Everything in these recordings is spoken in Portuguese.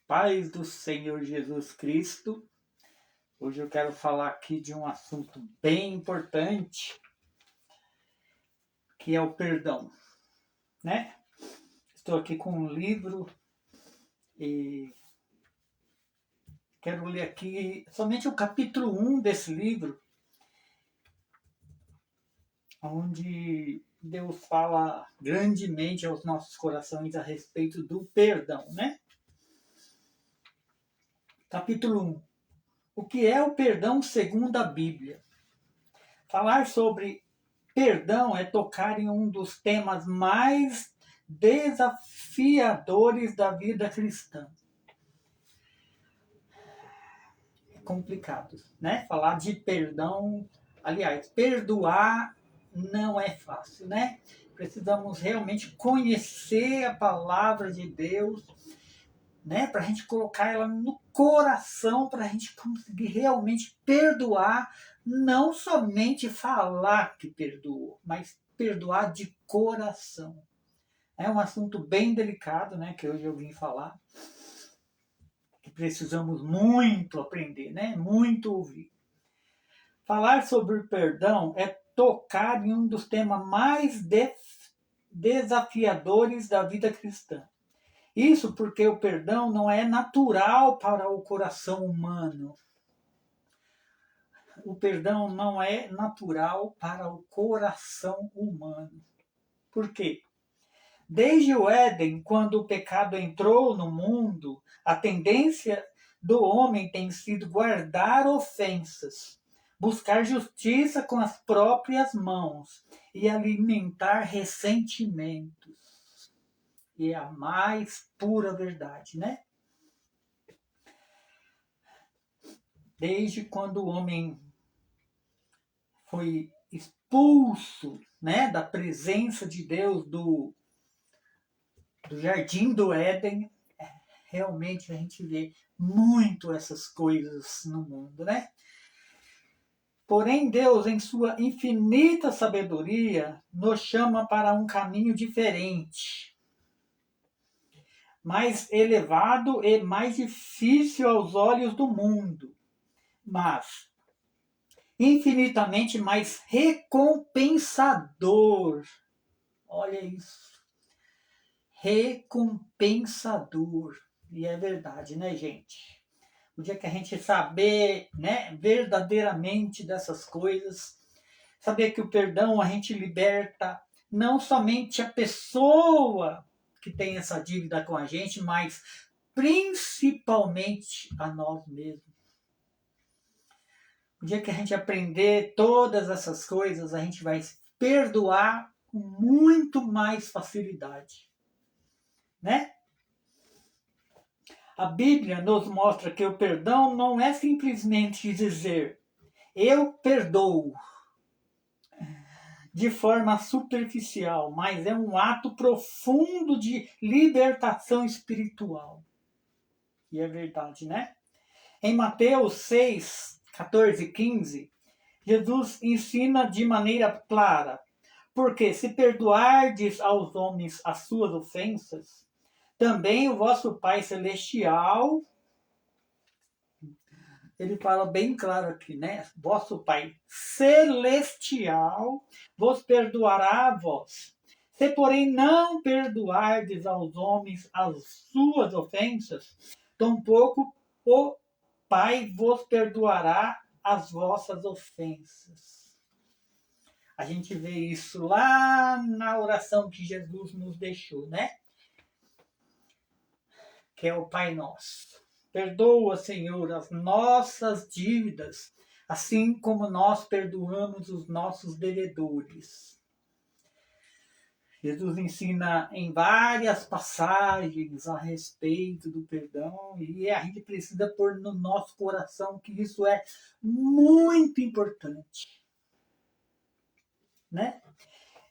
Paz do Senhor Jesus Cristo. Hoje eu quero falar aqui de um assunto bem importante, que é o perdão, né? Estou aqui com um livro e quero ler aqui somente o capítulo 1 desse livro, onde Deus fala grandemente aos nossos corações a respeito do perdão, né? Capítulo 1. O que é o perdão segundo a Bíblia? Falar sobre perdão é tocar em um dos temas mais desafiadores da vida cristã. É complicado, né? Falar de perdão, aliás, perdoar não é fácil, né? Precisamos realmente conhecer a palavra de Deus, né? Para a gente colocar ela no coração, para a gente conseguir realmente perdoar, não somente falar que perdoou, mas perdoar de coração. É um assunto bem delicado, né? Que hoje eu vim falar, que precisamos muito aprender, né? Muito ouvir. Falar sobre o perdão é tocar em um dos temas mais desafiadores da vida cristã. Isso porque o perdão não é natural para o coração humano. O perdão não é natural para o coração humano. Por quê? Desde o Éden, quando o pecado entrou no mundo, a tendência do homem tem sido guardar ofensas, buscar justiça com as próprias mãos e alimentar ressentimentos. E é a mais pura verdade, né? Desde quando o homem foi expulso, né, da presença de Deus do jardim do Éden, realmente a gente vê muito essas coisas no mundo, né? Porém, Deus, em sua infinita sabedoria, nos chama para um caminho diferente, mais elevado e mais difícil aos olhos do mundo, mas infinitamente mais recompensador. Olha isso. Recompensador. E é verdade, né, gente? O dia que a gente saber, né, verdadeiramente dessas coisas, saber que o perdão a gente liberta não somente a pessoa que tem essa dívida com a gente, mas principalmente a nós mesmos. O dia que a gente aprender todas essas coisas, a gente vai perdoar com muito mais facilidade, né? A Bíblia nos mostra que o perdão não é simplesmente dizer eu perdoo de forma superficial, mas é um ato profundo de libertação espiritual. E é verdade, né? Em Mateus 6, 14 e 15, Jesus ensina de maneira clara: porque se perdoardes aos homens as suas ofensas, também o vosso Pai Celestial, ele fala bem claro aqui, né? Vosso Pai Celestial vos perdoará a vós. Se, porém, não perdoardes aos homens as suas ofensas, tampouco o Pai vos perdoará as vossas ofensas. A gente vê isso lá na oração que Jesus nos deixou, né? Que é o Pai Nosso. Perdoa, Senhor, as nossas dívidas, assim como nós perdoamos os nossos devedores. Jesus ensina em várias passagens a respeito do perdão e a gente precisa pôr no nosso coração que isso é muito importante, né?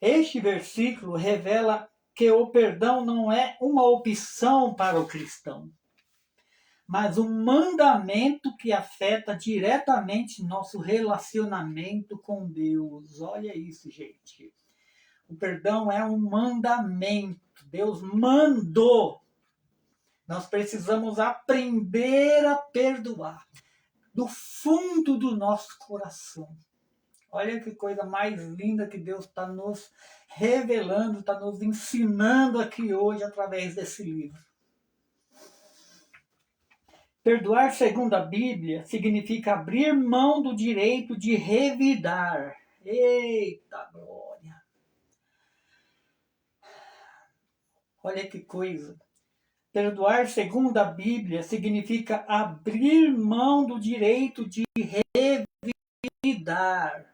Este versículo revela que o perdão não é uma opção para o cristão, mas um mandamento que afeta diretamente nosso relacionamento com Deus. Olha isso, gente. O perdão é um mandamento. Deus mandou. Nós precisamos aprender a perdoar do fundo do nosso coração. Olha que coisa mais linda que Deus está nos revelando, está nos ensinando aqui hoje através desse livro. Perdoar, segundo a Bíblia, significa abrir mão do direito de revidar. Eita glória! Olha que coisa. Perdoar, segundo a Bíblia, significa abrir mão do direito de revidar.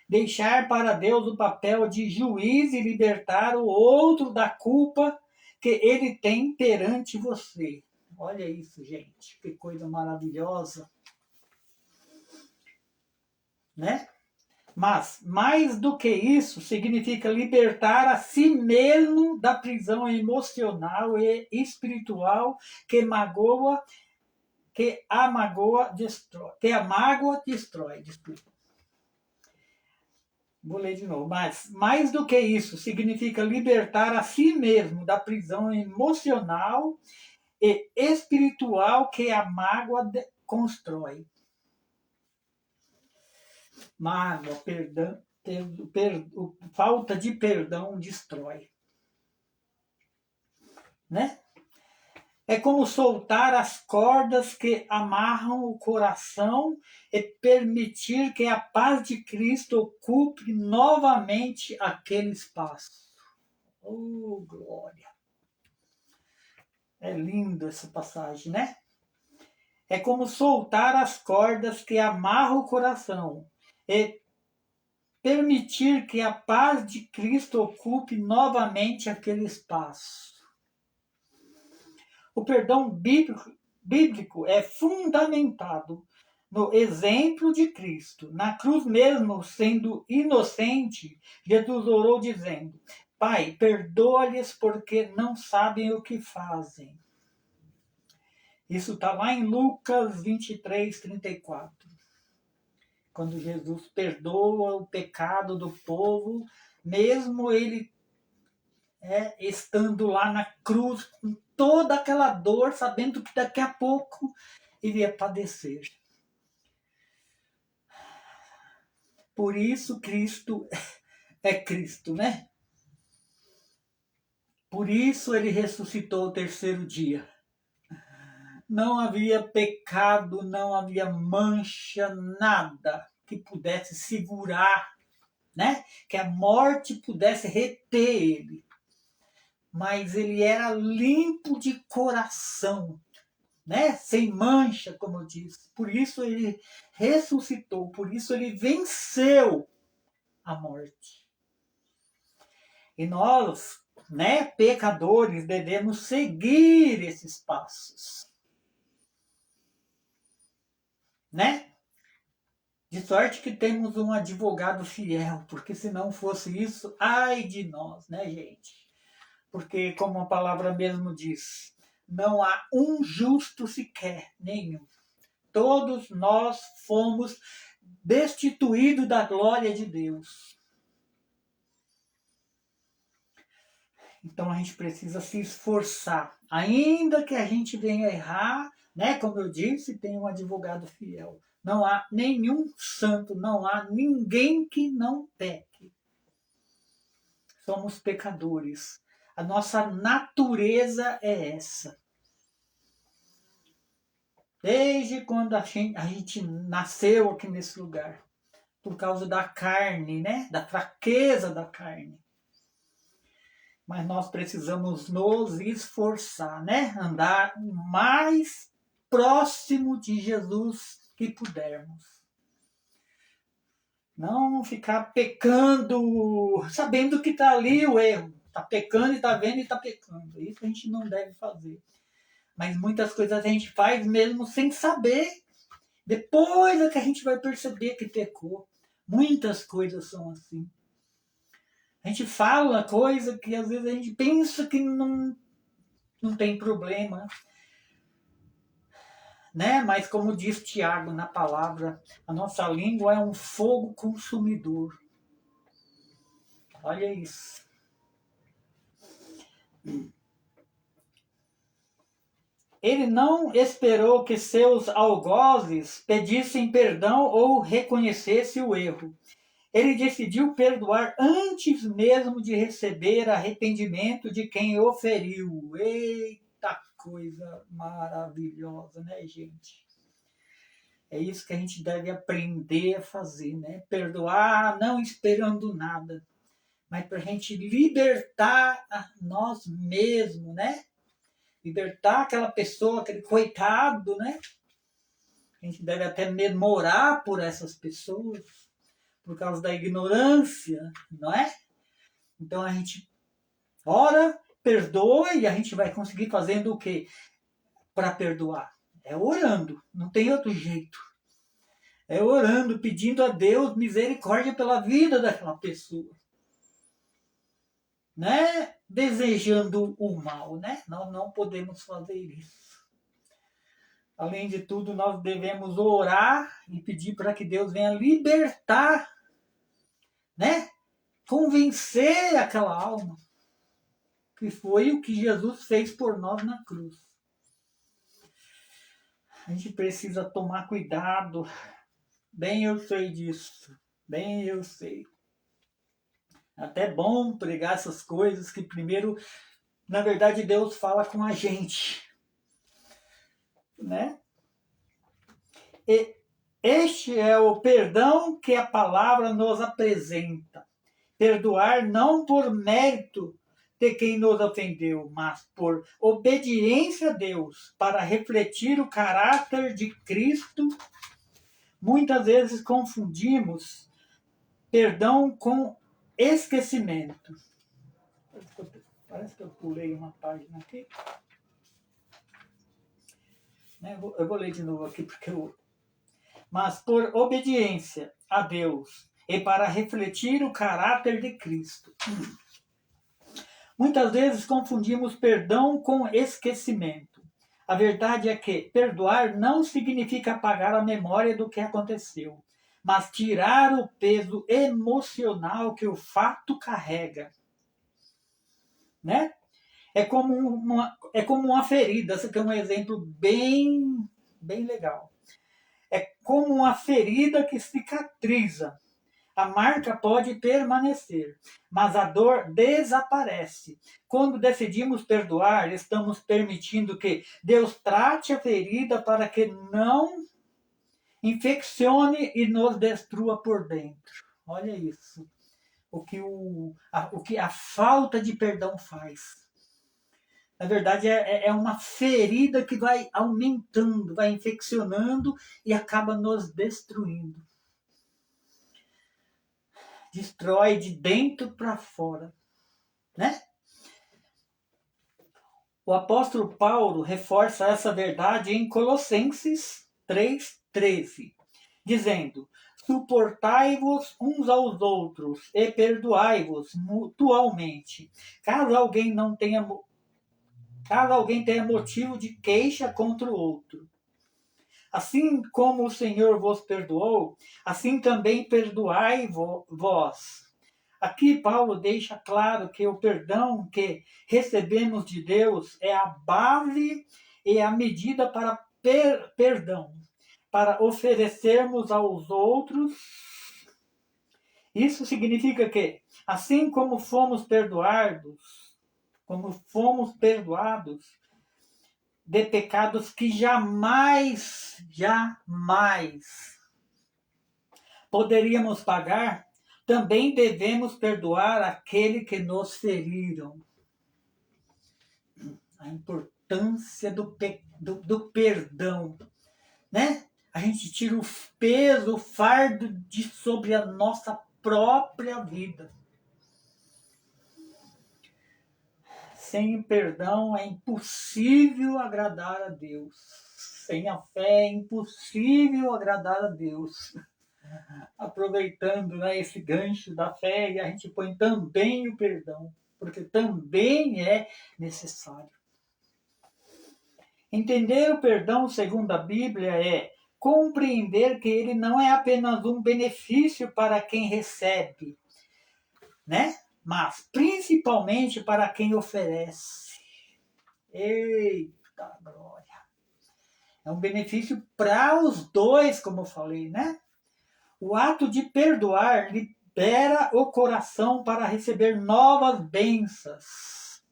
Deixar para Deus o papel de juiz e libertar o outro da culpa que ele tem perante você. Olha isso, gente. Que coisa maravilhosa. Né? Mas, mais do que isso, significa libertar a si mesmo da prisão emocional e espiritual que a mágoa destrói. Desculpa. Vou ler de novo. Mas, mais do que isso, significa libertar a si mesmo da prisão emocional e espiritual que a mágoa constrói. Mágoa, falta de perdão destrói. Né? É como soltar as cordas que amarram o coração e permitir que a paz de Cristo ocupe novamente aquele espaço. Oh, glória! É lindo essa passagem, né? É como soltar as cordas que amarram o coração e permitir que a paz de Cristo ocupe novamente aquele espaço. O perdão bíblico é fundamentado no exemplo de Cristo. Na cruz mesmo, sendo inocente, Jesus orou dizendo: Pai, perdoa-lhes porque não sabem o que fazem. Isso está lá em Lucas 23, 34. Quando Jesus perdoa o pecado do povo, mesmo ele estando lá na cruz, com toda aquela dor, sabendo que daqui a pouco iria padecer. Por isso Cristo é Cristo, né? Por isso ele ressuscitou ao terceiro dia. Não havia pecado, não havia mancha, nada que pudesse segurar, né? Que a morte pudesse reter ele. Mas ele era limpo de coração, né? Sem mancha, como eu disse. Por isso ele ressuscitou, por isso ele venceu a morte. E nós, né, pecadores, devemos seguir esses passos. Né? De sorte que temos um advogado fiel, porque se não fosse isso, ai de nós, né, gente? Porque, como a palavra mesmo diz, não há um justo sequer, nenhum. Todos nós fomos destituídos da glória de Deus. Então a gente precisa se esforçar. Ainda que a gente venha errar, né? Como eu disse, tem um advogado fiel. Não há nenhum santo, não há ninguém que não peque. Somos pecadores. A nossa natureza é essa. Desde quando a gente nasceu aqui nesse lugar. Por causa da carne, né? Da fraqueza da carne. Mas nós precisamos nos esforçar, né? Andar o mais próximo de Jesus que pudermos. Não ficar pecando, sabendo que está ali o erro. Está pecando e está vendo e está pecando. Isso a gente não deve fazer. Mas muitas coisas a gente faz mesmo sem saber. Depois é que a gente vai perceber que pecou. Muitas coisas são assim. A gente fala coisa que às vezes a gente pensa que não tem problema. Né? Mas como diz Tiago na palavra, a nossa língua é um fogo consumidor. Olha isso. Ele não esperou que seus algozes pedissem perdão ou reconhecessem o erro. Ele decidiu perdoar antes mesmo de receber arrependimento de quem o feriu. Eita coisa maravilhosa, né, gente? É isso que a gente deve aprender a fazer, né? Perdoar não esperando nada, mas para a gente libertar a nós mesmos, né? Libertar aquela pessoa, aquele coitado, né? A gente deve até mesmo orar por essas pessoas, por causa da ignorância, não é? Então a gente ora, perdoa e a gente vai conseguir fazendo o quê? Para perdoar. É orando, não tem outro jeito. É orando, pedindo a Deus misericórdia pela vida daquela pessoa. Né? Desejando o mal, né? Nós não podemos fazer isso. Além de tudo, nós devemos orar e pedir para que Deus venha libertar, né? Convencer aquela alma, que foi o que Jesus fez por nós na cruz. A gente precisa tomar cuidado. Bem eu sei disso. Bem eu sei. Até bom pregar essas coisas que primeiro, na verdade, Deus fala com a gente. Né? E este é o perdão que a palavra nos apresenta. Perdoar não por mérito de quem nos ofendeu, mas por obediência a Deus, para refletir o caráter de Cristo. Muitas vezes confundimos perdão com esquecimento. Parece que eu pulei uma página aqui. Eu vou ler de novo aqui, porque mas por obediência a Deus e para refletir o caráter de Cristo. Muitas vezes confundimos perdão com esquecimento. A verdade é que perdoar não significa apagar a memória do que aconteceu, mas tirar o peso emocional que o fato carrega. Né? É como uma ferida. Esse aqui é um exemplo bem legal. É como uma ferida que cicatriza. A marca pode permanecer, mas a dor desaparece. Quando decidimos perdoar, estamos permitindo que Deus trate a ferida para que não infeccione e nos destrua por dentro. Olha isso. O que a falta de perdão faz. Na verdade, é uma ferida que vai aumentando, vai infeccionando e acaba nos destruindo. Destrói de dentro para fora, né? O apóstolo Paulo reforça essa verdade em Colossenses 3,13, dizendo: suportai-vos uns aos outros e perdoai-vos mutualmente, caso alguém tenha motivo de queixa contra o outro. Assim como o Senhor vos perdoou, assim também perdoai vós. Aqui Paulo deixa claro que o perdão que recebemos de Deus é a base e a medida para perdão, para oferecermos aos outros. Isso significa que, assim como fomos perdoados de pecados que jamais poderíamos pagar, também devemos perdoar aquele que nos feriram. A importância do perdão, né? A gente tira o peso, o fardo sobre a nossa própria vida. Sem perdão é impossível agradar a Deus. Sem a fé é impossível agradar a Deus. Aproveitando, né, esse gancho da fé, a gente põe também o perdão, porque também é necessário. Entender o perdão segundo a Bíblia é compreender que ele não é apenas um benefício para quem recebe, né? Mas principalmente para quem oferece. Ei! Eita glória! É um benefício para os dois, como eu falei, né? O ato de perdoar libera o coração para receber novas bênçãos.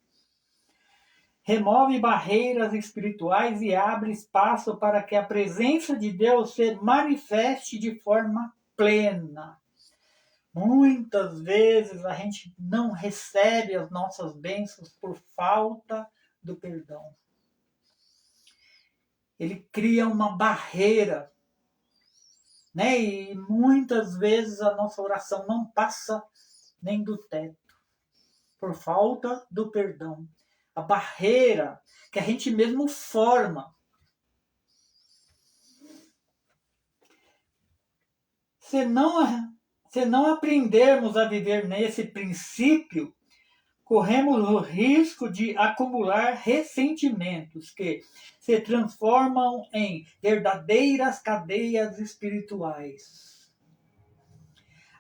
Remove barreiras espirituais e abre espaço para que a presença de Deus se manifeste de forma plena. Muitas vezes a gente não recebe as nossas bênçãos por falta do perdão. Ele cria uma barreira, né? E muitas vezes a nossa oração não passa nem do teto, por falta do perdão. A barreira que a gente mesmo forma. Se não aprendermos a viver nesse princípio, corremos o risco de acumular ressentimentos que se transformam em verdadeiras cadeias espirituais.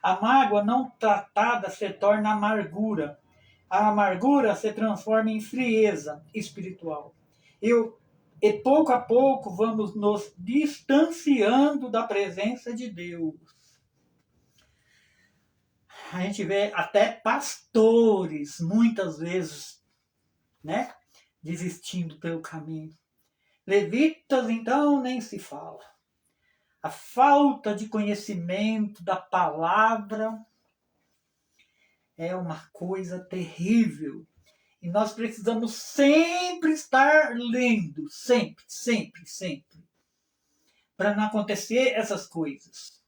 A mágoa não tratada se torna amargura. A amargura se transforma em frieza espiritual. E pouco a pouco vamos nos distanciando da presença de Deus. A gente vê até pastores, muitas vezes, né, desistindo pelo caminho. Levitas, então, nem se fala. A falta de conhecimento da palavra é uma coisa terrível. E nós precisamos sempre estar lendo, sempre, para não acontecer essas coisas.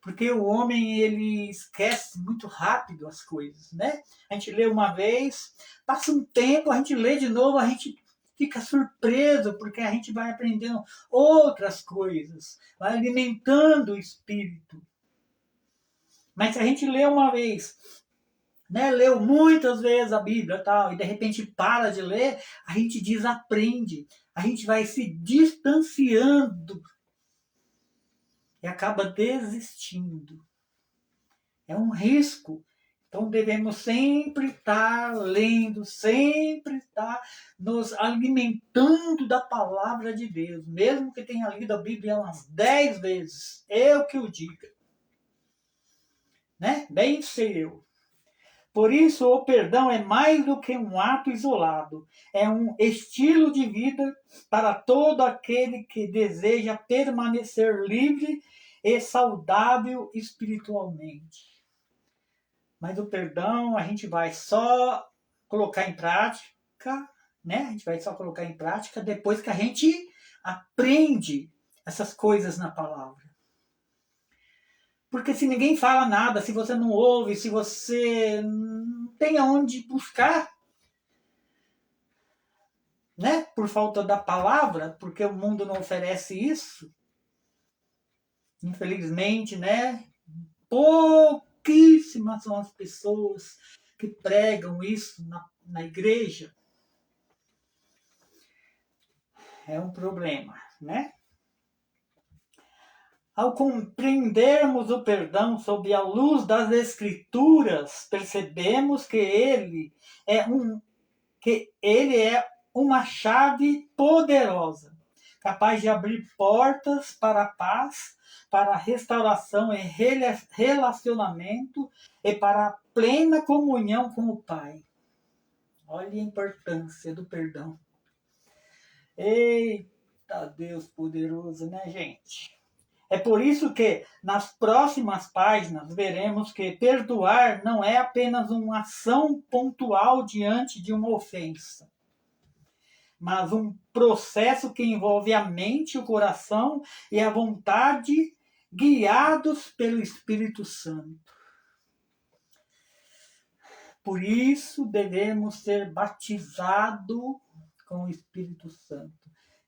Porque o homem, ele esquece muito rápido as coisas, né? A gente lê uma vez, passa um tempo, a gente lê de novo, a gente fica surpreso, porque a gente vai aprendendo outras coisas, vai alimentando o espírito. Mas se a gente lê uma vez, né, leu muitas vezes a Bíblia tal, e de repente para de ler, a gente desaprende, a gente vai se distanciando e acaba desistindo. É um risco. Então devemos sempre estar lendo, sempre estar nos alimentando da palavra de Deus, mesmo que tenha lido a Bíblia umas 10 vezes, eu que o diga. Né? Bem sei eu. Por isso, o perdão é mais do que um ato isolado. É um estilo de vida para todo aquele que deseja permanecer livre e saudável espiritualmente. Mas o perdão a gente vai só colocar em prática, né? A gente vai só colocar em prática depois que a gente aprende essas coisas na palavra. Porque se ninguém fala nada, se você não ouve, se você não tem aonde buscar, né? Por falta da palavra, porque o mundo não oferece isso, infelizmente, né? Pouquíssimas são as pessoas que pregam isso na igreja. É um problema, né? Ao compreendermos o perdão sob a luz das Escrituras, percebemos que ele é uma chave poderosa, capaz de abrir portas para a paz, para a restauração e relacionamento e para a plena comunhão com o Pai. Olha a importância do perdão. Eita Deus poderoso, né, gente? É por isso que, nas próximas páginas, veremos que perdoar não é apenas uma ação pontual diante de uma ofensa, mas um processo que envolve a mente, o coração e a vontade, guiados pelo Espírito Santo. Por isso, devemos ser batizados com o Espírito Santo.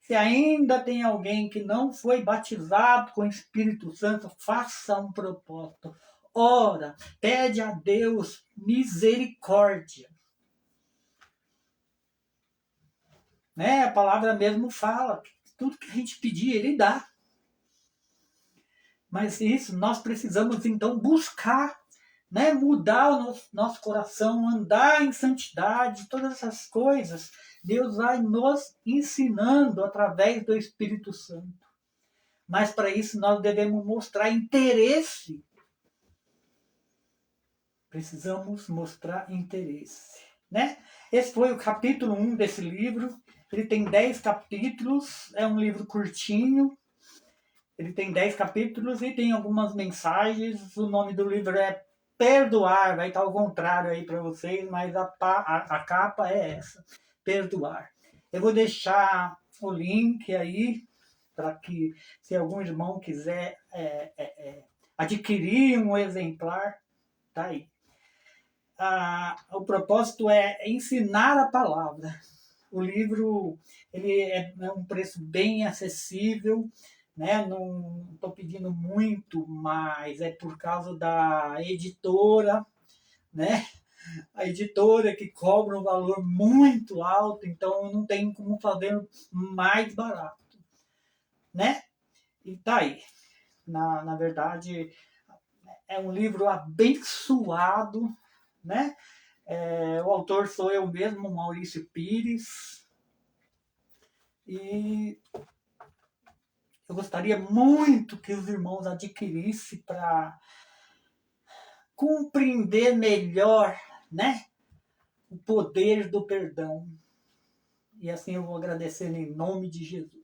Se ainda tem alguém que não foi batizado com o Espírito Santo, faça um propósito. Ora, pede a Deus misericórdia. Né? A palavra mesmo fala que tudo que a gente pedir, Ele dá. Mas isso, nós precisamos então buscar, né? Mudar o nosso coração, andar em santidade, todas essas coisas Deus vai nos ensinando através do Espírito Santo. Mas para isso nós devemos mostrar interesse. Precisamos mostrar interesse, né? Esse foi o capítulo 1 desse livro. Ele tem 10 capítulos, é um livro curtinho. Ele tem 10 capítulos e tem algumas mensagens. O nome do livro é Perdoar. Vai estar ao contrário aí para vocês, mas a capa é essa. Perdoar. Eu vou deixar o link aí para que, se algum irmão quiser adquirir um exemplar, tá aí. O propósito é ensinar a palavra. O livro ele é um preço bem acessível, né? Não estou pedindo muito, mas é por causa da editora, né? A editora que cobra um valor muito alto, então não tem como fazer mais barato, né? E tá aí. Na verdade, é um livro abençoado, né? O autor sou eu mesmo, Maurício Pires. E eu gostaria muito que os irmãos adquirissem para compreender melhor, né, o poder do perdão. E assim eu vou agradecer em nome de Jesus.